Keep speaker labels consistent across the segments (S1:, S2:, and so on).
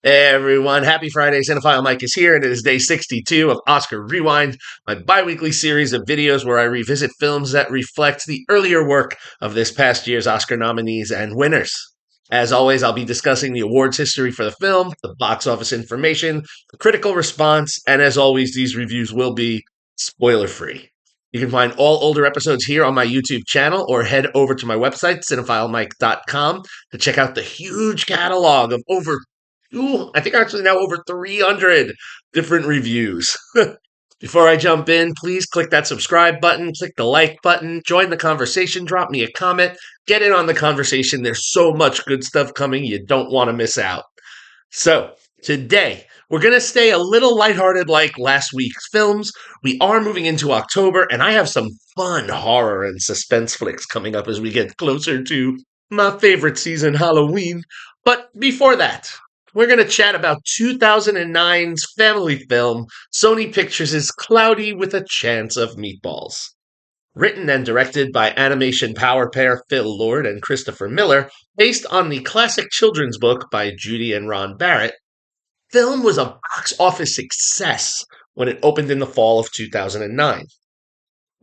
S1: Hey everyone, happy Friday. Cinephile Mike is here, and it is day 62 of Oscar Rewind, my bi weekly series of videos where I revisit films that reflect the earlier work of this past year's Oscar nominees and winners. As always, I'll be discussing the awards history for the film, the box office information, the critical response, and as always, these reviews will be spoiler free. You can find all older episodes here on my YouTube channel or head over to my website, cinephilemike.com, to check out the huge catalog of over I think actually now over 300 different reviews. Before I jump in, please click that subscribe button, click the like button, join the conversation, drop me a comment, get in on the conversation. There's so much good stuff coming, you don't want to miss out. So, today, we're going to stay a little lighthearted like last week's films. We are moving into October, and I have some fun horror and suspense flicks coming up as we get closer to my favorite season, Halloween. But before that, we're going to chat about 2009's family film, Sony Pictures' Cloudy with a Chance of Meatballs. Written and directed by animation power pair Phil Lord and Christopher Miller, based on the classic children's book by Judy and Ron Barrett, film was a box office success when it opened in the fall of 2009.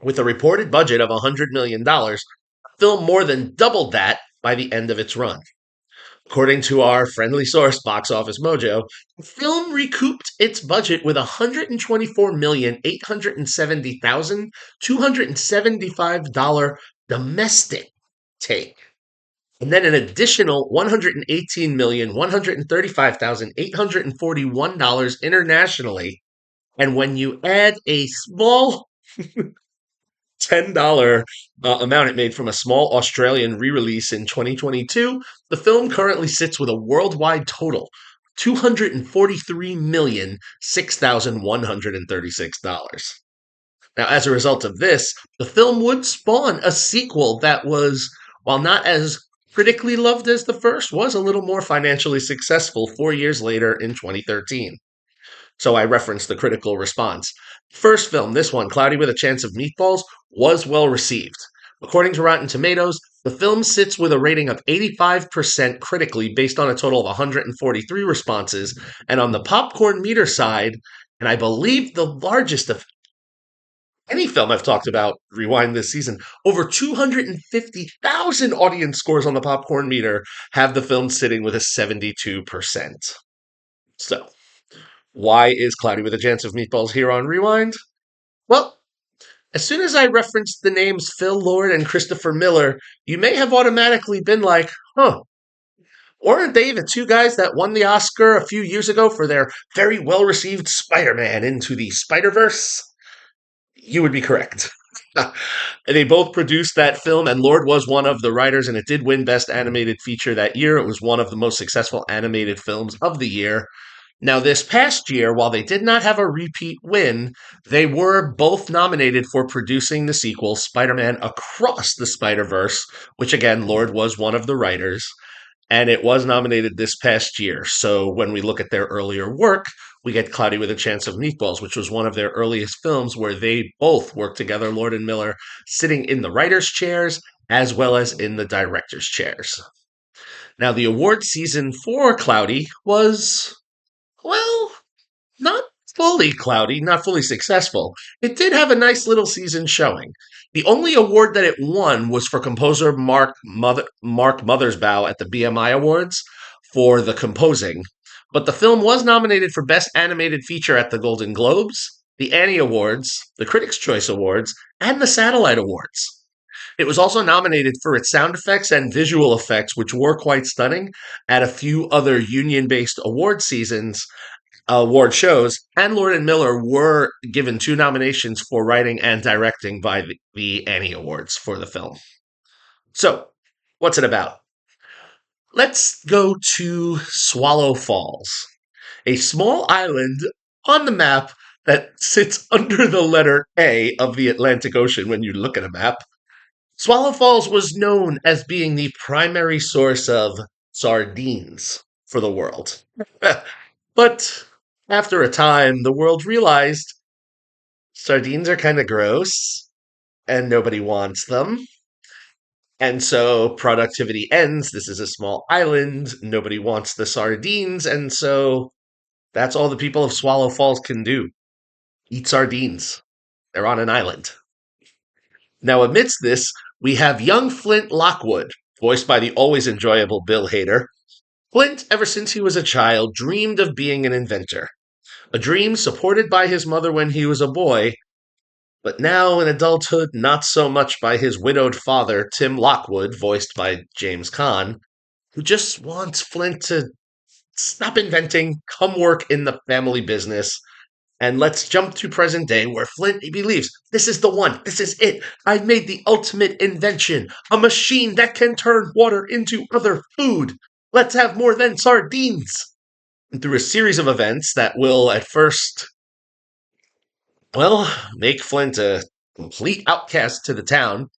S1: With a reported budget of $100 million, the film more than doubled that by the end of its run. According to our friendly source, Box Office Mojo, the film recouped its budget with $124,870,275 domestic take, and then an additional $118,135,841 internationally. And when you add a small $10 amount it made from a small Australian re release in 2022, the film currently sits with a worldwide total $243,006,136. Now, as a result of this, the film would spawn a sequel that was, while not as critically loved as the first, was a little more financially successful 4 years later in 2013. So I referenced the critical response. First film, this one, Cloudy with a Chance of Meatballs, was well received. According to Rotten Tomatoes, the film sits with a rating of 85% critically based on a total of 143 responses, and on the popcorn meter side, and I believe the largest of any film I've talked about, Rewind this season, over 250,000 audience scores on the popcorn meter have the film sitting with a 72%. So, why is Cloudy with a Chance of Meatballs here on Rewind? Well, as soon as I referenced the names Phil Lord and Christopher Miller, you may have automatically been like, huh, weren't they the two guys that won the Oscar a few years ago for their very well received Spider Man Into the Spider Verse? You would be correct. They both produced that film, and Lord was one of the writers, and it did win Best Animated Feature that year. It was one of the most successful animated films of the year. Now, this past year, while they did not have a repeat win, they were both nominated for producing the sequel, Spider Man Across the Spider Verse, which again, Lord was one of the writers, and it was nominated this past year. So when we look at their earlier work, we get Cloudy with a Chance of Meatballs, which was one of their earliest films where they both worked together, Lord and Miller, sitting in the writer's chairs as well as in the director's chairs. Now, the award season for Cloudy was, well, not fully cloudy, not fully successful. It did have a nice little season showing. The only award that it won was for composer Mark Mothersbaugh at the BMI Awards for the composing. But the film was nominated for Best Animated Feature at the Golden Globes, the Annie Awards, the Critics' Choice Awards, and the Satellite Awards. It was also nominated for its sound effects and visual effects, which were quite stunning, at a few other union-based award shows, and Lord and Miller were given two nominations for writing and directing by the Annie Awards for the film. So, what's it about? Let's go to Swallow Falls, a small island on the map that sits under the letter A of the Atlantic Ocean when you look at a map. Swallow Falls was known as being the primary source of sardines for the world. But after a time, the world realized sardines are kind of gross and nobody wants them. And so productivity ends. This is a small island. Nobody wants the sardines. And so that's all the people of Swallow Falls can do, eat sardines. They're on an island. Now, amidst this, we have young Flint Lockwood, voiced by the always enjoyable Bill Hader. Flint, ever since he was a child, dreamed of being an inventor, a dream supported by his mother when he was a boy, but now in adulthood, not so much by his widowed father, Tim Lockwood, voiced by James Caan, who just wants Flint to stop inventing, come work in the family business. And let's jump to present day where Flint believes this is the one, this is it. I've made the ultimate invention, a machine that can turn water into other food. Let's have more than sardines. And through a series of events that will at first, well, make Flint a complete outcast to the town,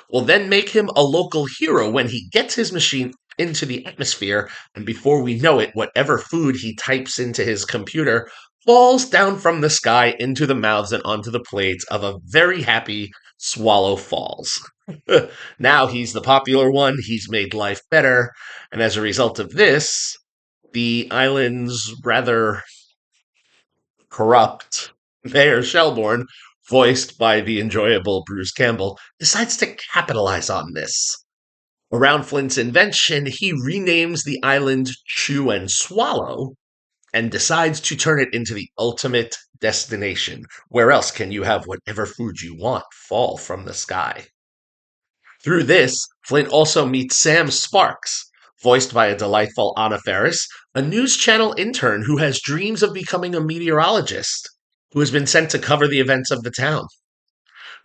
S1: will then make him a local hero when he gets his machine into the atmosphere, and before we know it, whatever food he types into his computer falls down from the sky into the mouths and onto the plates of a very happy Swallow Falls. Now he's the popular one, he's made life better, and as a result of this, the island's rather corrupt Mayor Shelbourne, voiced by the enjoyable Bruce Campbell, decides to capitalize on this. Around Flint's invention, he renames the island Chew and Swallow and decides to turn it into the ultimate destination. Where else can you have whatever food you want fall from the sky? Through this, Flint also meets Sam Sparks, voiced by a delightful Anna Faris, a news channel intern who has dreams of becoming a meteorologist, who has been sent to cover the events of the town.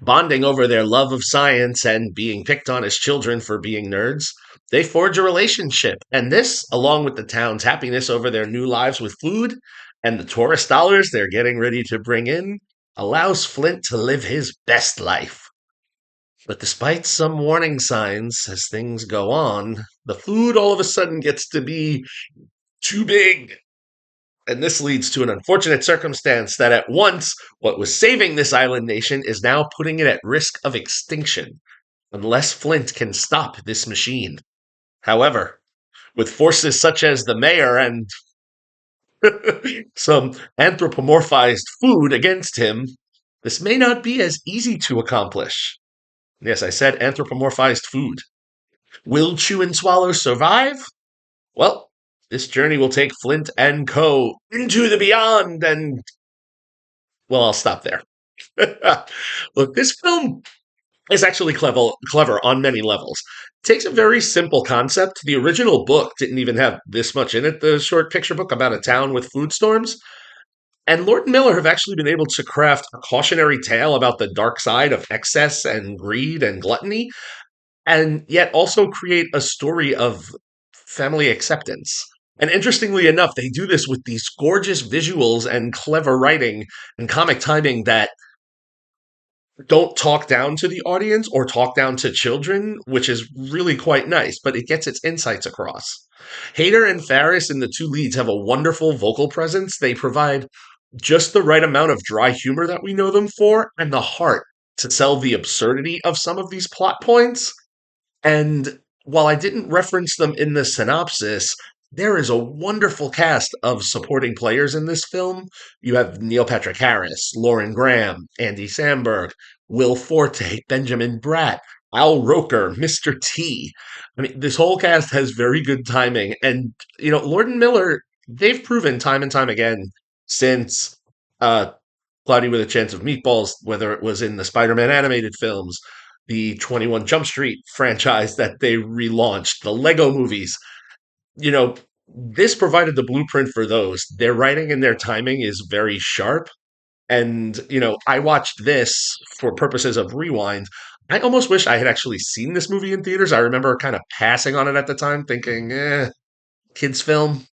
S1: Bonding over their love of science and being picked on as children for being nerds, they forge a relationship. And this, along with the town's happiness over their new lives with food and the tourist dollars they're getting ready to bring in, allows Flint to live his best life. But despite some warning signs as things go on, the food all of a sudden gets to be too big. And this leads to an unfortunate circumstance that at once what was saving this island nation is now putting it at risk of extinction unless Flint can stop this machine. However, with forces such as the mayor and some anthropomorphized food against him, this may not be as easy to accomplish. Yes, I said anthropomorphized food. Will Chew and Swallow survive? Well, this journey will take Flint and Co. into the beyond, and, well, I'll stop there. Look, this film is actually clever on many levels. It takes a very simple concept. The original book didn't even have this much in it, the short picture book about a town with food storms. And Lord and Miller have actually been able to craft a cautionary tale about the dark side of excess and greed and gluttony, and yet also create a story of family acceptance. And interestingly enough, they do this with these gorgeous visuals and clever writing and comic timing that don't talk down to the audience or talk down to children, which is really quite nice, but it gets its insights across. Hader and Faris and the two leads have a wonderful vocal presence. They provide just the right amount of dry humor that we know them for and the heart to sell the absurdity of some of these plot points. And while I didn't reference them in the synopsis, there is a wonderful cast of supporting players in this film. You have Neil Patrick Harris, Lauren Graham, Andy Samberg, Will Forte, Benjamin Bratt, Al Roker, Mr. T. I mean, this whole cast has very good timing. And, Lord and Miller, they've proven time and time again since Cloudy with a Chance of Meatballs, whether it was in the Spider-Man animated films, the 21 Jump Street franchise that they relaunched, the Lego movies. You know, this provided the blueprint for those. Their writing and their timing is very sharp. And, I watched this for purposes of rewind. I almost wish I had actually seen this movie in theaters. I remember kind of passing on it at the time, thinking, kids' film.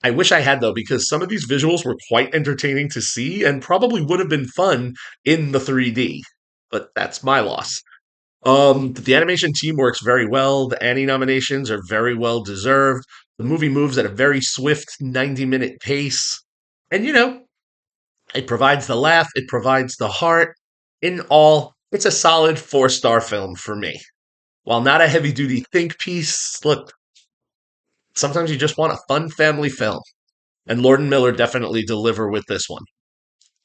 S1: I wish I had though, because some of these visuals were quite entertaining to see and probably would have been fun in the 3D. But that's my loss. The animation team works very well. The Annie nominations are very well deserved. The movie moves at a very swift 90-minute pace. And it provides the laugh, it provides the heart. In all, it's a solid 4-star film for me. While not a heavy duty think piece, look, sometimes you just want a fun family film. And Lord and Miller definitely deliver with this one.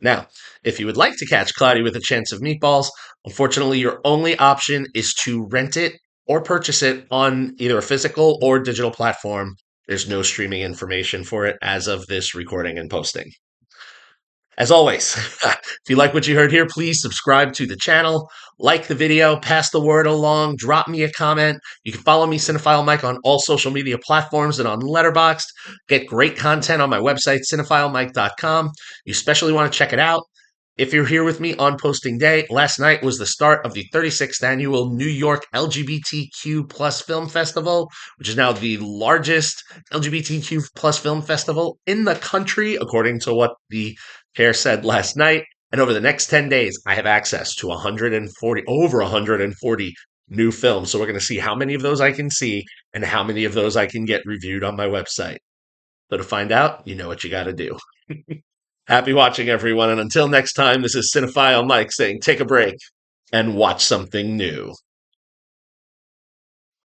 S1: Now, if you would like to catch Cloudy with a Chance of Meatballs, unfortunately, your only option is to rent it or purchase it on either a physical or digital platform. There's no streaming information for it as of this recording and posting. As always, if you like what you heard here, please subscribe to the channel, like the video, pass the word along, drop me a comment. You can follow me, Cinephile Mike, on all social media platforms and on Letterboxd. Get great content on my website, cinephilemike.com. You especially want to check it out. If you're here with me on posting day, last night was the start of the 36th annual New York LGBTQ plus film festival, which is now the largest LGBTQ plus film festival in the country, according to what the chair said last night. And over the next 10 days, I have access to over 140 new films. So we're going to see how many of those I can see and how many of those I can get reviewed on my website. So to find out, you know what you got to do. Happy watching, everyone. And until next time, this is Cinephile Mike saying take a break and watch something new.